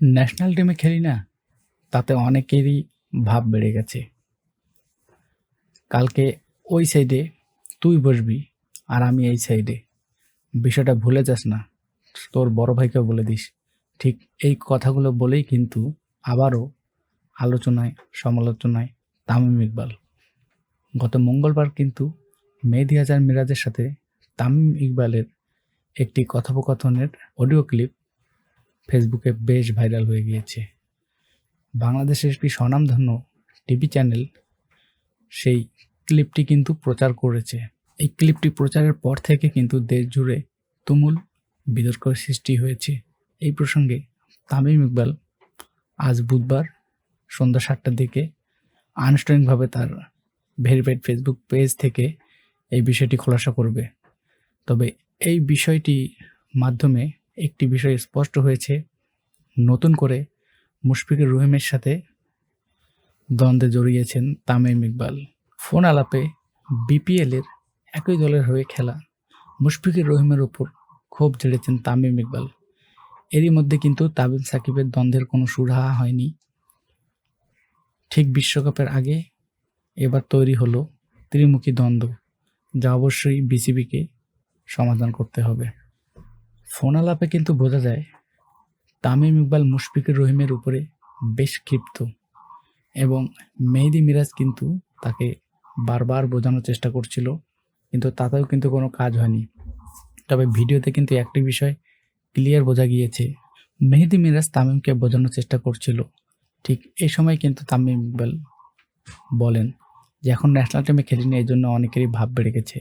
National টিমে খেলি না, তাতে অনেকেরই ভাব বেড়ে গেছে। কালকে ওই সাইডে তুই বসবি আর আমি এই সাইডে। বিষয়টা ভুলে যাস না, তোর বড় ভাইকেও বলে দিস। ঠিক এই কথাগুলো বলেই কিন্তু আবারও আলোচনায় সমালোচনায় তামিম ইকবাল। গত মঙ্গলবার কিন্তু মেহেদী হাসান মিরাজের সাথে তামিম ইকবালের একটি কথোপকথনের অডিও ক্লিপ ফেসবুকে বেশ ভাইরাল হয়ে গিয়েছে। বাংলাদেশের একটি স্বনামধন্য টিভি চ্যানেল সেই ক্লিপটি কিন্তু প্রচার করেছে। এই ক্লিপটি প্রচারের পর থেকে কিন্তু দেশ জুড়ে তুমুল বিতর্কের সৃষ্টি হয়েছে। এই প্রসঙ্গে তামিম ইকবাল আজ বুধবার সন্ধ্যা ৭টার দিকে আনুষ্ঠানিকভাবে তার ভেরিফাইড ফেসবুক পেজ থেকে এই বিষয়টি খোলাসা করবে। তবে এই বিষয়টির মাধ্যমে একটি বিষয় স্পষ্ট হয়েছে, নতুন করে মুশফিকুর রহিমের সাথে দ্বন্দ্বে জড়িয়েছেন তামিম ইকবাল। ফোন আলাপে বিপিএলের একই দলের হয়ে খেলা মুশফিকুর রহিমের ওপর ক্ষোভ ঝেড়েছেন তামিম ইকবাল। এরই মধ্যে কিন্তু তামিম সাকিবের দ্বন্দ্বের কোনো সুরাহা হয়নি। ঠিক বিশ্বকাপের আগে এবার তৈরি হলো ত্রিমুখী দ্বন্দ্ব, যা অবশ্যই বিসিবিকে সমাধান করতে হবে। ফোন আলাপে কিন্তু বোঝা যায় তামিম ইকবাল মুশফিকুর রহিমের উপরে বেশ ক্ষিপ্ত এবং মেহেদী মিরাজ কিন্তু তাকে বারবার বোঝানোর চেষ্টা করছিল, কিন্তু তাতেও কিন্তু কোনো কাজ হয়নি। তবে ভিডিওতে কিন্তু একটি বিষয় ক্লিয়ার বোঝা গিয়েছে, মেহেদী মিরাজ তামিমকে বোঝানোর চেষ্টা করছিল। ঠিক এই সময় কিন্তু তামিম ইকবাল বলেন যে এখন ন্যাশনাল টিমে খেলিনি, এই জন্য অনেকেরই ভাব বেড়ে গেছে।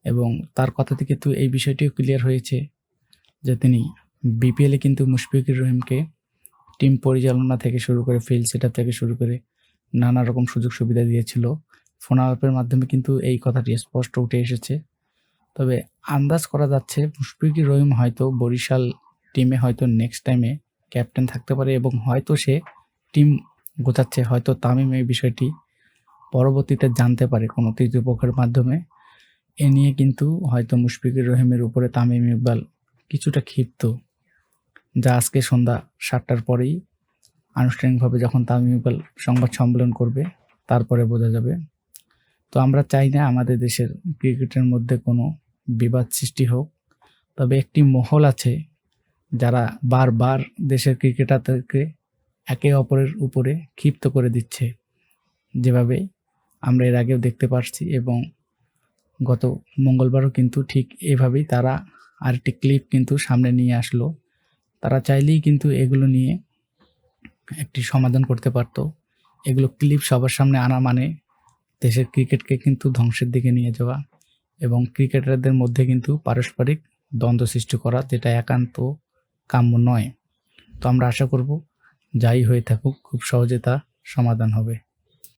এবং তার কথা থেকে কিন্তু এই বিষয়টিও ক্লিয়ার হয়েছে যে তিনি বিপিএলে কিন্তু মুশফিকুর রহিমকে টিম পরিচালনা থেকে শুরু করে ফিল্ড সেটআপ থেকে শুরু করে নানা রকম সুযোগ সুবিধা দিয়েছিল। ফোন আলাপের মাধ্যমে কিন্তু এই কথাটি স্পষ্ট উঠে এসেছে। তবে আন্দাজ করা যাচ্ছে মুশফিকুর রহিম হয়তো বরিশাল টিমে হয়তো নেক্সট টাইমে ক্যাপ্টেন থাকতে পারে এবং হয়তো সে টিম গোছাচ্ছে। হয়তো তামিম এই বিষয়টি পরবর্তীতে জানতে পারে কোনো তৃতীয় পক্ষের মাধ্যমে। এ নিয়ে কিন্তু হয়তো মুশফিকুর রহিমের উপরে তামিম ইকবাল কিছুটা ক্ষিপ্ত, যা আজকে সন্ধ্যা ৭টার পরেই আনুষ্ঠানিকভাবে যখন তামিম ইকবাল সংবাদ সম্মেলন করবে তারপরে বোঝা যাবে। তো আমরা চাই না আমাদের দেশের ক্রিকেটের মধ্যে কোনো বিবাদ সৃষ্টি হোক, তবে একটি মহল আছে যারা বারবার দেশের ক্রিকেটারদেরকে একে অপরের উপরে ক্ষিপ্ত করে দিচ্ছে, যেভাবে আমরা এর আগেও দেখতে পাচ্ছি। এবং গত মঙ্গলবারও কিন্তু ঠিক এভাবেই তারা আরেকটি ক্লিপ কিন্তু সামনে নিয়ে আসলো। তারা চাইলেই কিন্তু এগুলো নিয়ে একটি সমাধান করতে পারতো। এগুলো ক্লিপ সবার সামনে আনা মানে দেশের ক্রিকেটকে কিন্তু ধ্বংসের দিকে নিয়ে যাওয়া এবং ক্রিকেটারদের মধ্যে কিন্তু পারস্পরিক দ্বন্দ্ব সৃষ্টি করা, যেটা একান্ত কাম্য নয়। তো আমরা আশা করব যাই হয়ে থাকুক খুব সহজে তা সমাধান হবে।